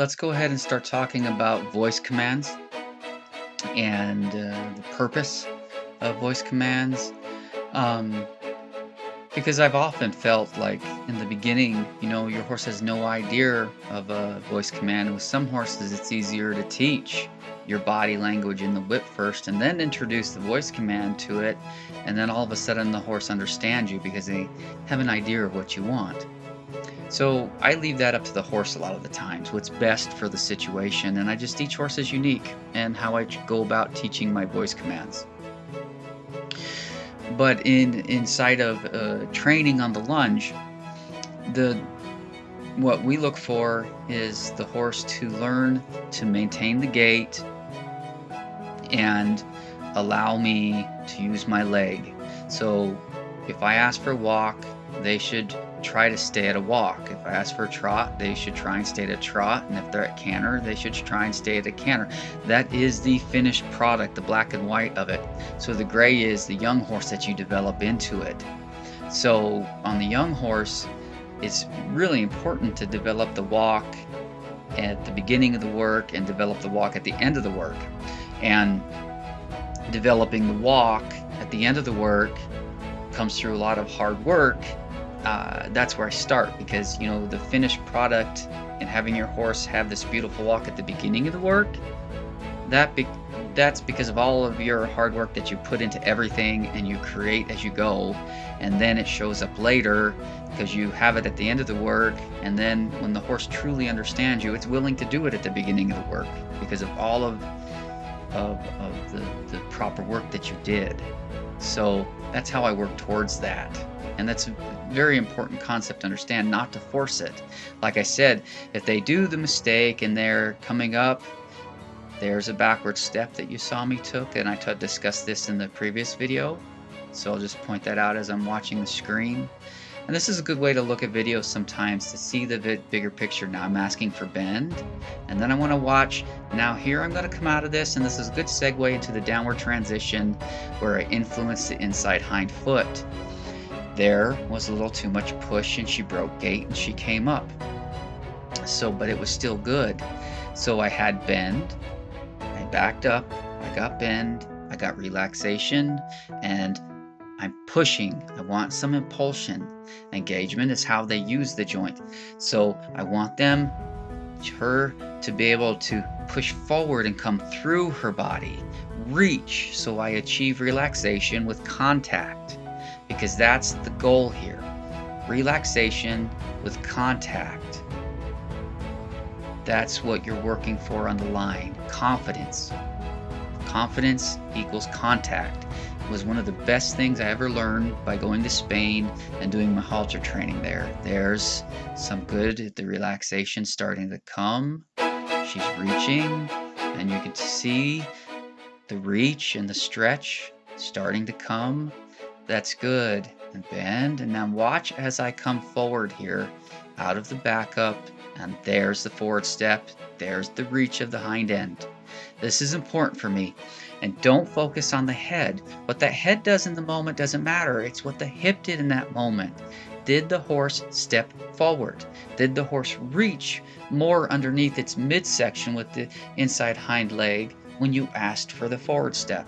let's go ahead and start talking about voice commands and the purpose of voice commands. Um, because I've often felt like in the beginning, your horse has no idea of a voice command. With some horses, it's easier to teach your body language in the whip first and then introduce the voice command to it. And then all of a sudden, the horse understands you because they have an idea of what you want. So I leave that up to the horse a lot of the times, what's best for the situation, and each horse is unique and how I go about teaching my voice commands. But inside of training on the lunge, the what we look for is the horse to learn to maintain the gait and allow me to use my leg. So if I ask for a walk, they should try to stay at a walk. If I ask for a trot, they should try and stay at a trot. And if they're at canter, they should try and stay at a canter. That is the finished product, the black and white of it. So the gray is the young horse that you develop into it. So on the young horse, it's really important to develop the walk at the beginning of the work and develop the walk at the end of the work. And developing the walk at the end of the work comes through a lot of hard work. That's where I start, because the finished product and having your horse have this beautiful walk at the beginning of the work, that's because of all of your hard work that you put into everything and you create as you go, and then it shows up later because you have it at the end of the work. And then when the horse truly understands you, it's willing to do it at the beginning of the work because of all of the proper work that you did. So that's how I work towards that. And that's a very important concept to understand, not to force it. Like I said, if they do the mistake and they're coming up, there's a backward step that you saw me took, and I discussed this in the previous video. So I'll just point that out as I'm watching the screen. And this is a good way to look at videos sometimes to see the bigger picture. Now I'm asking for bend, and then I want to watch. Now here I'm going to come out of this, and this is a good segue into the downward transition where I influence the inside hind foot. There was a little too much push and she broke gait and she came up. But it was still good. So I had bend, I backed up, I got bend, I got relaxation, and I'm pushing. I want some impulsion. Engagement is how they use the joint. So I want her to be able to push forward and come through her body, reach, so I achieve relaxation with contact. Because that's the goal here. Relaxation with contact. That's what you're working for on the line. Confidence. Confidence equals contact. It was one of the best things I ever learned by going to Spain and doing my halter training there. There's some good, the relaxation starting to come. She's reaching, and you can see the reach and the stretch starting to come. That's good. And bend, and now watch as I come forward here out of the backup, and there's the forward step. There's the reach of the hind end. This is important for me. And don't focus on the head. What the head does in the moment doesn't matter. It's what the hip did in that moment. Did the horse step forward? Did the horse reach more underneath its midsection with the inside hind leg when you asked for the forward step?